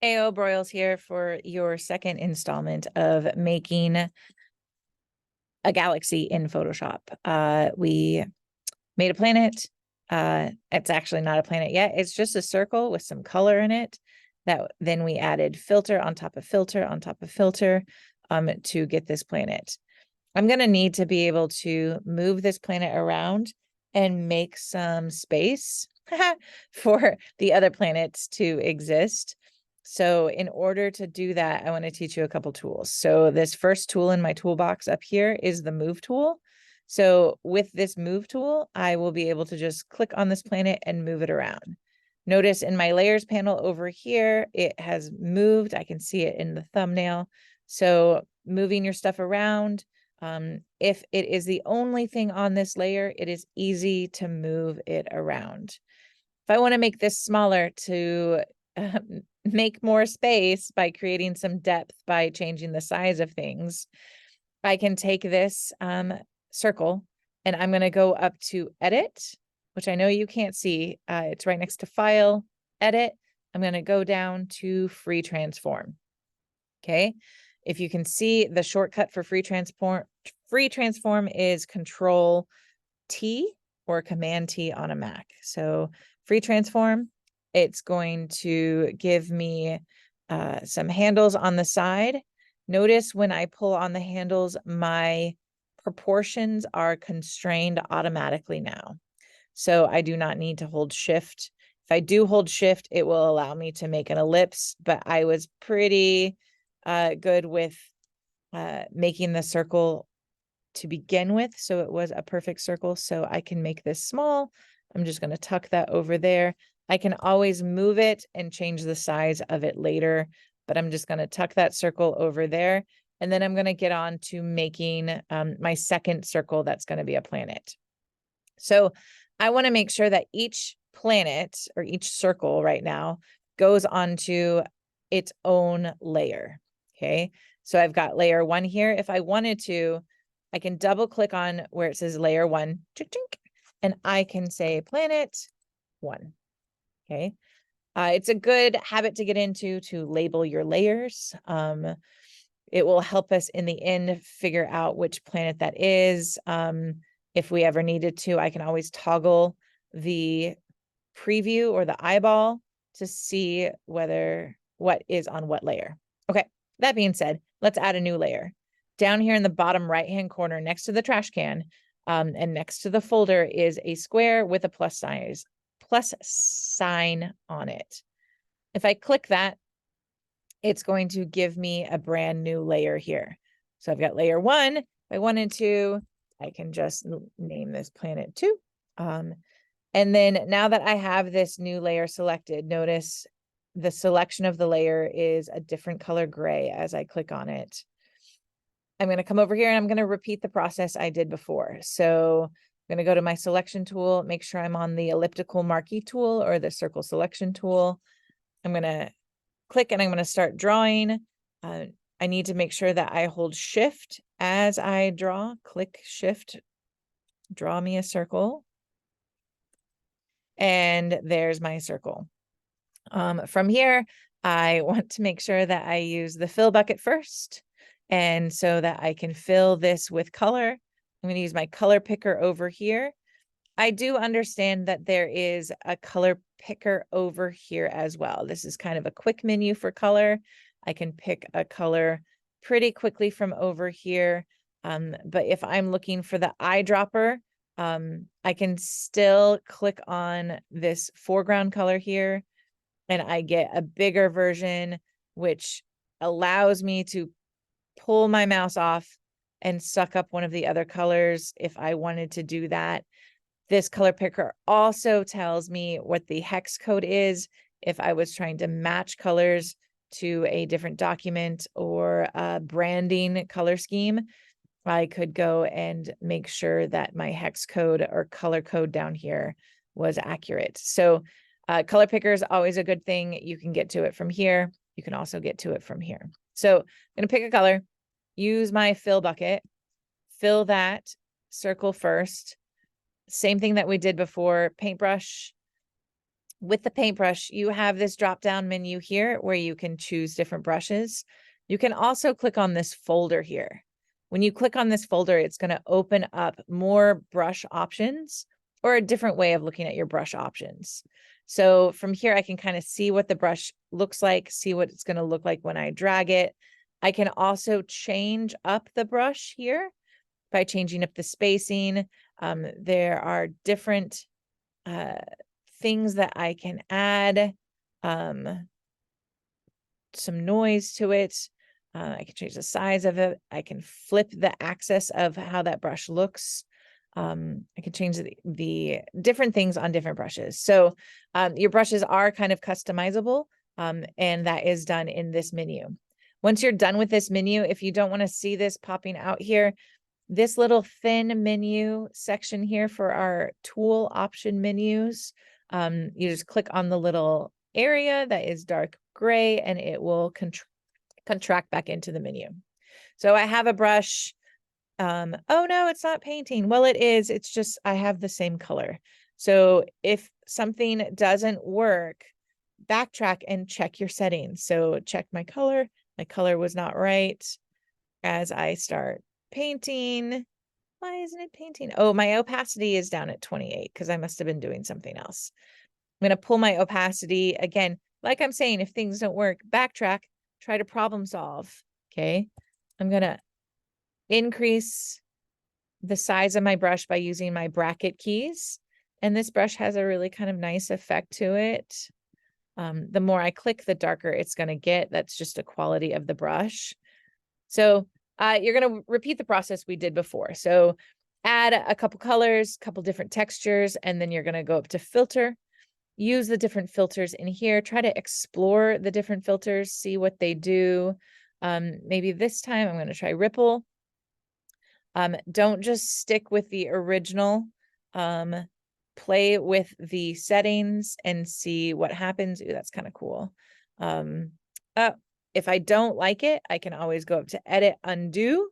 AO Broyles here for your second installment of making a galaxy in Photoshop. We made a planet. It's actually not a planet yet. It's just a circle with some color in it. That then we added filter on top of filter on top of filter to get this planet. I'm going to need to be able to move this planet around and make some space for the other planets to exist. So in order to do that, I want to teach you a couple tools. So this first tool in my toolbox up here is the move tool. So with this move tool, I will be able to just click on this planet and move it around. Notice in my layers panel over here, it has moved. I can see it in the thumbnail. So moving your stuff around, if it is the only thing on this layer, it is easy to move it around. If I want to make this smaller to make more space by creating some depth by changing the size of things, I can take this circle and I'm going to go up to edit, which I know you can't see. It's right next to file, edit. I'm going to go down to free transform. Okay. If you can see, the shortcut for free transform is Control T or Command T on a Mac. So free transform, it's going to give me some handles on the side. Notice when I pull on the handles, my proportions are constrained automatically now. So I do not need to hold shift. If I do hold shift, it will allow me to make an ellipse, but I was pretty good with making the circle to begin with. So it was a perfect circle. So I can make this small. I'm just going to tuck that over there. I can always move it and change the size of it later, but I'm just going to tuck that circle over there. And then I'm going to get on to making my second circle that's going to be a planet. So I want to make sure that each planet or each circle right now goes onto its own layer. Okay. So I've got layer 1 here. If I wanted to, I can double click on where it says layer 1, and I can say planet 1. Okay. It's a good habit to get into to label your layers. It will help us in the end figure out which planet that is. If we ever needed to, I can always toggle the preview or the eyeball to see what is on what layer. Okay, that being said, let's add a new layer. Down here in the bottom right-hand corner next to the trash can and next to the folder is a square with a plus sign on it. If I click that, it's going to give me a brand new layer here. So I've got layer 1. If I wanted to, I can just name this planet 2. And then now that I have this new layer selected, notice the selection of the layer is a different color gray as I click on it. I'm going to come over here and I'm going to repeat the process I did before. So I'm going to go to my selection tool, make sure I'm on the elliptical marquee tool or the circle selection tool. I'm going to click and I'm going to start drawing. I need to make sure that I hold shift as I draw. Click shift, draw me a circle. And there's my circle. From here, I want to make sure that I use the fill bucket first. And so that I can fill this with color, I'm going to use my color picker over here. I do understand that there is a color picker over here as well. This is kind of a quick menu for color. I can pick a color pretty quickly from over here. But if I'm looking for the eyedropper, I can still click on this foreground color here and I get a bigger version, which allows me to pull my mouse off and suck up one of the other colors if I wanted to do that. This color picker also tells me what the hex code is if I was trying to match colors to a different document or a branding color scheme. I could go and make sure that my hex code or color code down here was accurate. So color picker is always a good thing. You can get to it from here. You can also get to it from here. So I'm going to pick a color, use my fill bucket, fill that circle first. Same thing that we did before, paintbrush, with the paintbrush, you have this drop down menu here where you can choose different brushes. You can also click on this folder here. When you click on this folder, it's going to open up more brush options or a different way of looking at your brush options. So from here, I can kind of see what the brush looks like, see what it's going to look like when I drag it. I can also change up the brush here by changing up the spacing. There are different things that I can add, some noise to it. I can change the size of it. I can flip the axis of how that brush looks. I can change the different things on different brushes. So your brushes are kind of customizable, and that is done in this menu. Once you're done with this menu, if you don't want to see this popping out here, this little thin menu section here for our tool option menus, you just click on the little area that is dark gray and it will contract back into the menu. So I have a brush. Oh no, it's not painting. Well, it is. It's just I have the same color. So if something doesn't work, backtrack and check your settings. So check my color. My color was not right. As I start painting, why isn't it painting? Oh, my opacity is down at 28 because I must have been doing something else. I'm going to pull my opacity again. Like I'm saying, if things don't work, backtrack, try to problem solve. Okay. I'm going to increase the size of my brush by using my bracket keys. And this brush has a really kind of nice effect to it. The more I click, the darker it's going to get. That's just a quality of the brush. So you're going to repeat the process we did before. So add a couple colors, couple different textures, and then you're going to go up to filter, use the different filters in here, try to explore the different filters, see what they do. Maybe this time I'm going to try ripple. Don't just stick with the original. Play with the settings and see what happens. Ooh, that's kind of cool. If I don't like it, I can always go up to edit, undo,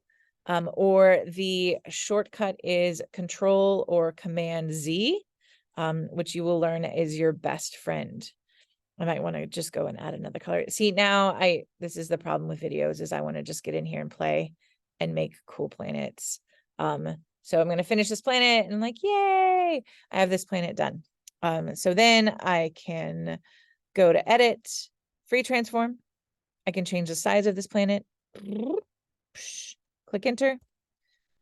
or the shortcut is Control or Command Z, which you will learn is your best friend. I might want to just go and add another color. See, now this is the problem with videos is I want to just get in here and play and make cool planets. So I'm going to finish this planet and I'm like, yay, I have this planet done. So then I can go to edit, free transform. I can change the size of this planet. Click enter.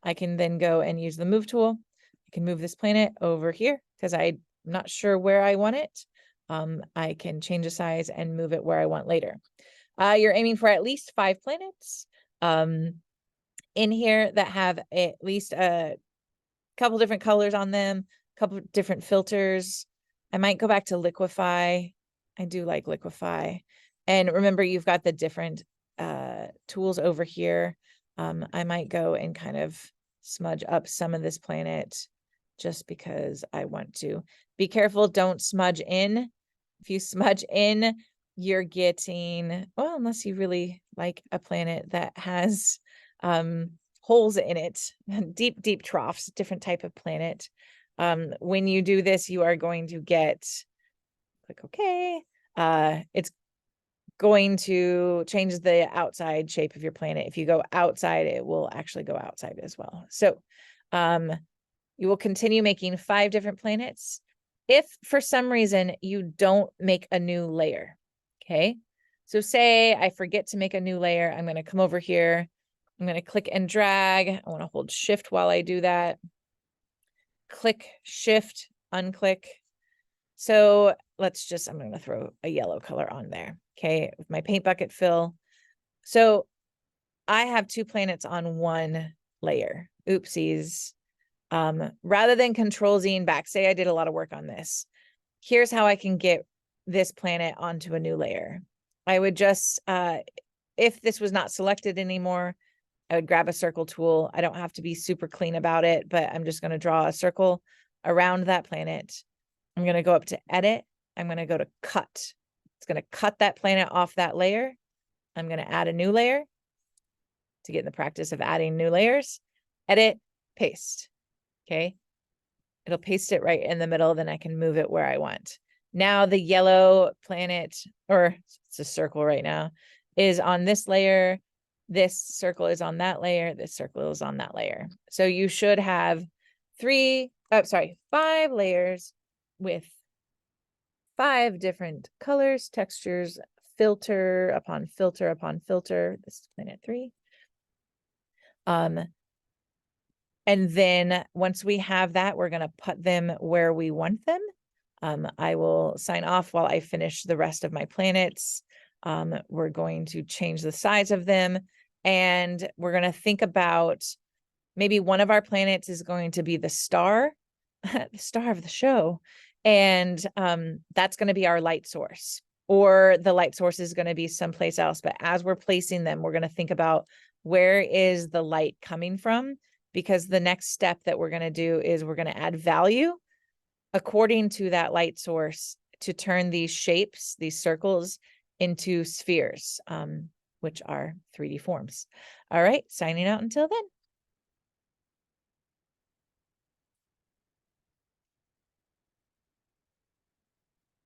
I can then go and use the move tool. I can move this planet over here because I'm not sure where I want it. I can change the size and move it where I want later. You're aiming for at least 5 planets in here that have at least a couple different colors on them, a couple different filters. I might go back to liquify. I do like liquify. And remember, you've got the different tools over here. I might go and kind of smudge up some of this planet just because I want to. Be careful, don't smudge in. If you smudge in, you're getting, well, unless you really like a planet that has holes in it, deep troughs, different type of planet. When you do this, you are going to get, click OK. It's going to change the outside shape of your planet. If you go outside, it will actually go outside as well. So you will continue making 5 different planets. If for some reason you don't make a new layer, okay? So say I forget to make a new layer, I'm going to come over here. I'm going to click and drag. I want to hold shift while I do that. Click shift, unclick. So let's just, I'm going to throw a yellow color on there. Okay, with my paint bucket fill. So I have 2 planets on 1 layer. Oopsies. Rather than Control Z and back, say I did a lot of work on this. Here's how I can get this planet onto a new layer. I would just, if this was not selected anymore, I would grab a circle tool. I don't have to be super clean about it, but I'm just going to draw a circle around that planet. I'm going to go up to edit. I'm going to go to cut. It's going to cut that planet off that layer. I'm going to add a new layer to get in the practice of adding new layers. Edit, paste. Okay. It'll paste it right in the middle. Then I can move it where I want. Now the yellow planet, or it's a circle right now, is on this layer. This circle is on that layer. This circle is on that layer. So you should have 5 layers with 5 different colors, textures, filter upon filter upon filter. This is planet 3. And then once we have that, we're going to put them where we want them. I will sign off while I finish the rest of my planets. We're going to change the size of them, and we're going to think about maybe one of our planets is going to be the star, the star of the show. And that's going to be our light source, or the light source is going to be someplace else. But as we're placing them, we're going to think about where is the light coming from, because the next step that we're going to do is we're going to add value according to that light source to turn these shapes, these circles, into spheres, which are 3D forms. All right, signing out until then.